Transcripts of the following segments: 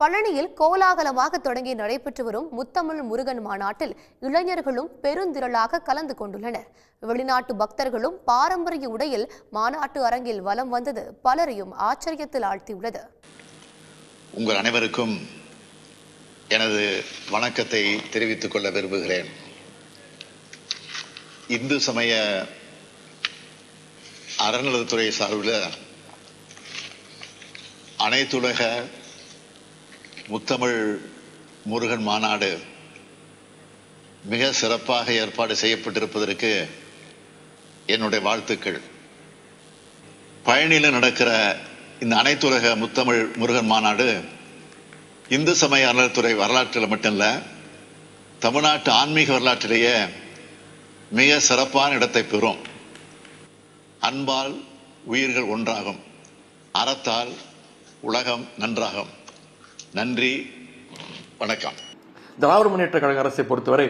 பழனியில் கோலாகலமாக தொடங்கி நடைபெற்று வரும் முத்தமிழ் முருகன் மாநாட்டில் இளைஞர்களும் பெருந்திரளாக கலந்து கொண்டுள்ளனர். வெளிநாட்டு பக்தர்களும் பாரம்பரிய உடையில் மாநாட்டு அரங்கில் வலம் வந்தது பலரையும் ஆச்சரியத்தில் ஆழ்த்தியுள்ளது. உங்கள் அனைவருக்கும் எனது வணக்கத்தை தெரிவித்துக் கொள்ள விரும்புகிறேன். இந்து சமய அறநிலையத்துறை சார்பில் அனைத்துலக முத்தமிழ் முருகன் மாநாடு மிக சிறப்பாக ஏற்பாடு செய்யப்பட்டிருப்பதற்கு என்னுடைய வாழ்த்துக்கள். பழனியில் நடக்கிற இந்த அனைத்துலக முத்தமிழ் முருகன் மாநாடு இந்து சமய அறநிலையத்துறை வரலாற்றில் மட்டுமல்ல, தமிழ்நாட்டு ஆன்மீக வரலாற்றிலேயே மிக சிறப்பான இடத்தை பெறும். அன்பால் உயிர்கள் ஒன்றாகும், அறத்தால் உலகம் நன்றாகும். நன்றி, வணக்கம். திராவிட முன்னேற்ற கழக அரசை பொறுத்தவரை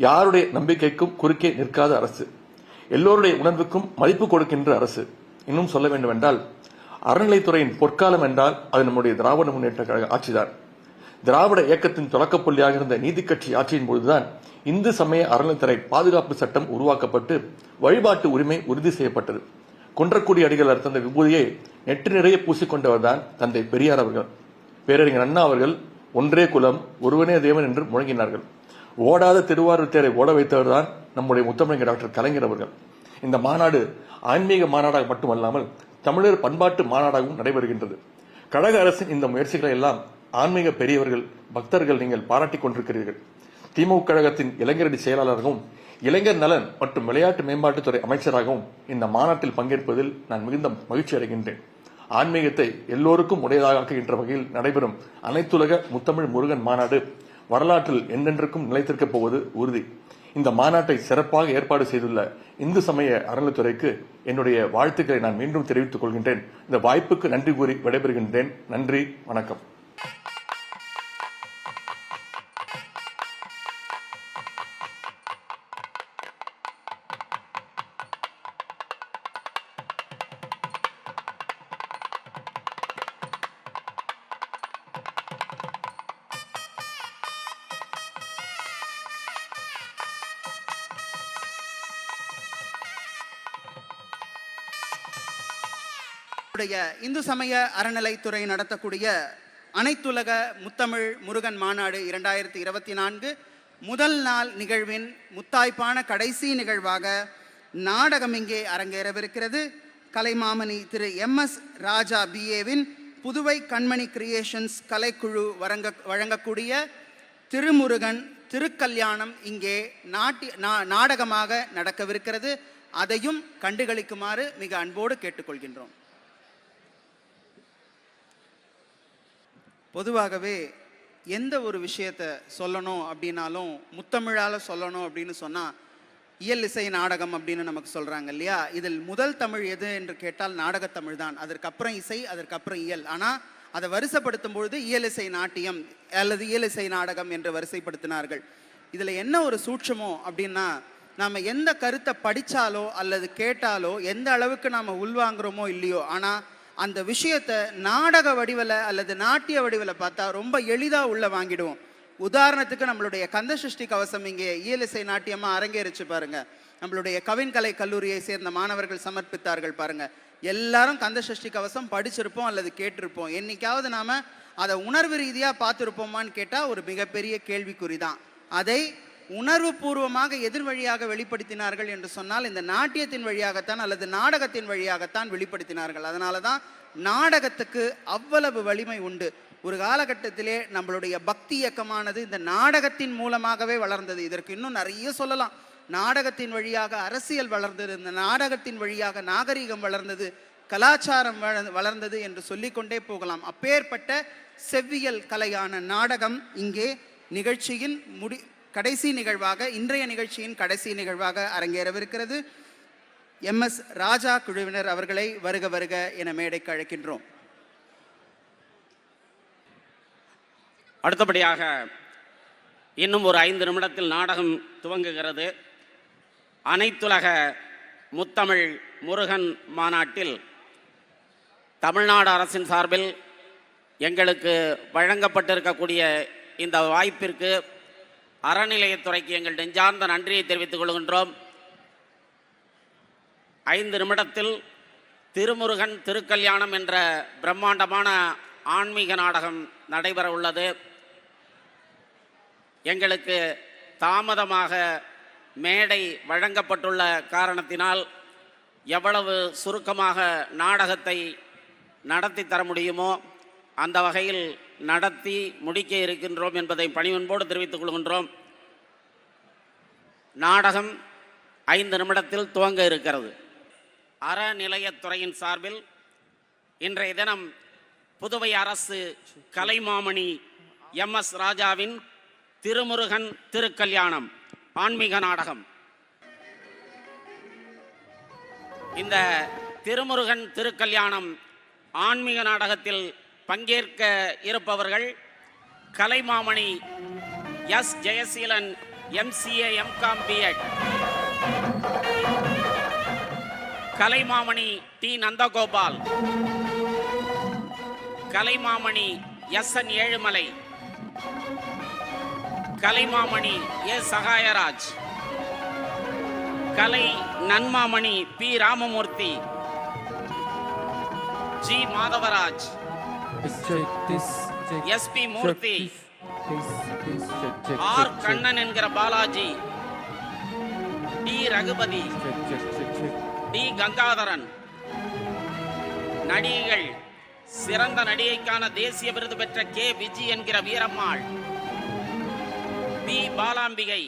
யாருடைய நம்பிக்கைக்கும் குறுக்கே நிற்காத அரசு, எல்லோருடைய உணர்வுக்கும் மதிப்பு கொடுக்கின்ற அரசு. இன்னும் சொல்ல வேண்டும் என்றால், அறநிலைத்துறையின் பொற்காலம் என்றால் அது நம்முடைய திராவிட முன்னேற்ற கழக ஆட்சிதான். திராவிட இயக்கத்தின் தொடக்கப்புள்ளியாக இருந்த நீதி கட்சி ஆட்சியின் பொழுதுதான் இந்து சமய அறநிலைத்துறை பாதுகாப்பு சட்டம் உருவாக்கப்பட்டு வழிபாட்டு உரிமை உறுதி செய்யப்பட்டது. குன்றக்குடி அடிகள் தந்த விபூதியை நெட்டு நிறைய பூசிக்கொண்டவர் தான் தந்தை பெரியார் அவர்கள். பேரறிஞர் அண்ணா அவர்கள் ஒன்றே குலம் ஒருவனே தேவன் என்று முழங்கினார்கள். ஓடாத திருவாரூர் தேரை ஓட வைத்தவர் தான் நம்முடைய முத்தமிழர் டாக்டர் கலைஞர் அவர்கள். இந்த மாநாடு ஆன்மீக மாநாடாக மட்டுமல்லாமல் தமிழர் பண்பாட்டு மாநாடாகவும் நடைபெறுகின்றது. கழக அரசின் இந்த முயற்சிகளை எல்லாம் ஆன்மீக பெரியவர்கள், பக்தர்கள் நீங்கள் பாராட்டிக் கொண்டிருக்கிறீர்கள். திமுக கழகத்தின் இளைஞரணி செயலாளராகவும் இளைஞர் நலன் மற்றும் விளையாட்டு மேம்பாட்டுத்துறை அமைச்சராகவும் இந்த மாநாட்டில் பங்கேற்பதில் நான் மிகுந்த மகிழ்ச்சி அடைகின்றேன். ஆன்மீகத்தை எல்லோருக்கும் உடையதாக்குகின்ற வகையில் நடைபெறும் அனைத்துலக முத்தமிழ் முருகன் மாநாடு வரலாற்றில் என்றென்றுக்கும் நிலைத்திருக்கப் போவது உறுதி. இந்த மாநாட்டை சிறப்பாக ஏற்பாடு செய்துள்ள இந்து சமய அறநிலைத்துறைக்கு என்னுடைய வாழ்த்துக்களை நான் மீண்டும் தெரிவித்துக் கொள்கின்றேன். இந்த வாய்ப்புக்கு நன்றி கூறி விடைபெறுகின்றேன். நன்றி, வணக்கம். இந்து சமய அறநிலைத்துறை நடத்தக்கூடிய அனைத்துலக முத்தமிழ் முருகன் மாநாடு 2024 முதல் நாள் நிகழ்வின் முத்தாய்ப்பான கடைசி நிகழ்வாக நாடகம் இங்கே அரங்கேறவிருக்கிறது. கலைமாமணி திரு MS ராஜா BAவின் புதுவை கண்மணி கிரியேஷன்ஸ் கலைக்குழு வழங்கக்கூடிய திருமுருகன் திருக்கல்யாணம் இங்கே நாடகமாக நடக்கவிருக்கிறது. அதையும் கண்டுகளிக்குமாறு மிக அன்போடு கேட்டுக்கொள்கின்றோம். பொதுவாகவே எந்த ஒரு விஷயத்தை சொல்லணும் அப்படின்னாலும் முத்தமிழால் சொல்லணும் அப்படின்னு சொன்னால் இயல் இசை நாடகம் அப்படின்னு நமக்கு சொல்கிறாங்க இல்லையா. இதில் முதல் தமிழ் எது என்று கேட்டால் நாடகத்தமிழ் தான். அதற்கப்புறம் இசை, அதற்கப்புறம் இயல். ஆனால் அதை வரிசைப்படுத்தும் பொழுது இயல் இசை நாட்டியம் அல்லது இயல் இசை நாடகம் என்று வரிசைப்படுத்தினார்கள். இதில் என்ன ஒரு சூட்சமோ அப்படின்னா, நாம் எந்த கருத்தை படித்தாலோ அல்லது கேட்டாலோ எந்த அளவுக்கு நாம் உள்வாங்குறோமோ இல்லையோ, ஆனால் அந்த விஷயத்தை நாடக வடிவில் அல்லது நாட்டிய வடிவில் பார்த்தா ரொம்ப எளிதாக உள்ள வாங்கிடுவோம். உதாரணத்துக்கு நம்மளுடைய கந்த சஷ்டி கவசம் இங்கே இயல் இசை நாட்டியமாக அரங்கேறிச்சு பாருங்க. நம்மளுடைய கவின்கலை கல்லூரியை சேர்ந்த மாணவர்கள் சமர்ப்பித்தார்கள் பாருங்க. எல்லாரும் கந்த சஷ்டி கவசம் படிச்சிருப்போம் அல்லது கேட்டிருப்போம். என்னைக்காவது நாம அதை உணர்வு ரீதியாக பார்த்துருப்போமான்னு கேட்டால் ஒரு மிகப்பெரிய கேள்விக்குறி தான். அதை உணர்வு பூர்வமாக எதிர் வழியாக வெளிப்படுத்தினார்கள் என்று சொன்னால் இந்த நாட்டியத்தின் வழியாகத்தான் அல்லது நாடகத்தின் வழியாகத்தான் வெளிப்படுத்தினார்கள். அதனால தான் நாடகத்துக்கு அவ்வளவு வலிமை உண்டு. ஒரு காலகட்டத்திலே நம்மளுடைய பக்தி இயக்கமானது இந்த நாடகத்தின் மூலமாகவே வளர்ந்தது. இதற்கு இன்னும் நிறைய சொல்லலாம். நாடகத்தின் வழியாக அரசியல் வளர்ந்தது, இந்த நாடகத்தின் வழியாக நாகரிகம் வளர்ந்தது, கலாச்சாரம் வளர்ந்தது என்று சொல்லிக்கொண்டே போகலாம். அப்பேற்பட்ட செவ்வியல் கலையான நாடகம் இங்கே நிகழ்ச்சியின் கடைசி நிகழ்வாக, இன்றைய நிகழ்ச்சியின் கடைசி நிகழ்வாக அரங்கேறவிருக்கிறது. MS ராஜா குழுவினர் அவர்களை வருக வருக என மேடைக்கு அழைக்கின்றோம். அடுத்தபடியாக இன்னும் ஒரு 5 நிமிடத்தில் நாடகம் துவங்குகிறது. அனைத்துலக முத்தமிழ் முருகன் மாநாட்டில் தமிழ்நாடு அரசின் சார்பில் எங்களுக்கு வழங்கப்பட்டிருக்கக்கூடிய இந்த வாய்ப்பிற்கு அறநிலையத்துறைக்கு எங்கள் நெஞ்சார்ந்த நன்றியை தெரிவித்துக் கொள்கின்றோம். 5 நிமிடத்தில் திருமுருகன் திருக்கல்யாணம் என்ற பிரம்மாண்டமான ஆன்மீக நாடகம் நடைபெற உள்ளது. எங்களுக்கு தாமதமாக மேடை வழங்கப்பட்டுள்ள காரணத்தினால் எவ்வளவு சுருக்கமாக நாடகத்தை நடத்தி தர முடியுமோ அந்த வகையில் நடத்தி முடிக்க இருக்கின்றோம் என்பதை பணிவன்போடு தெரிவித்துக் கொள்கின்றோம். நாடகம் 5 நிமிடத்தில் துவங்க இருக்கிறது. அறநிலையத்துறையின் சார்பில் இன்றைய தினம் புதுவை அரசு கலைமாமணி MS ராஜாவின் திருமுருகன் திருக்கல்யாணம் ஆன்மீக நாடகம். இந்த திருமுருகன் திருக்கல்யாணம் ஆன்மீக நாடகத்தில் பங்கேற்க இருப்பவர்கள் Kalaimamani S Jayaseelan MCA MCom B.Ed, Kalaimamani T Nandagopal, Kalaimamani SN Ezhumalai, Kalaimamani A Sahayaraj, Kalai நன்மாமணி P Ramamurthy, G Madhavaraj, SP Murthy, R Kannan என்கிற பாலாஜி, D ரகுபதி, D கங்காதரன். நடிகைகள் சிறந்த நடிகைக்கான தேசிய விருது பெற்ற K விஜி என்கிற வீரம்மாள், B பாலாம்பிகை,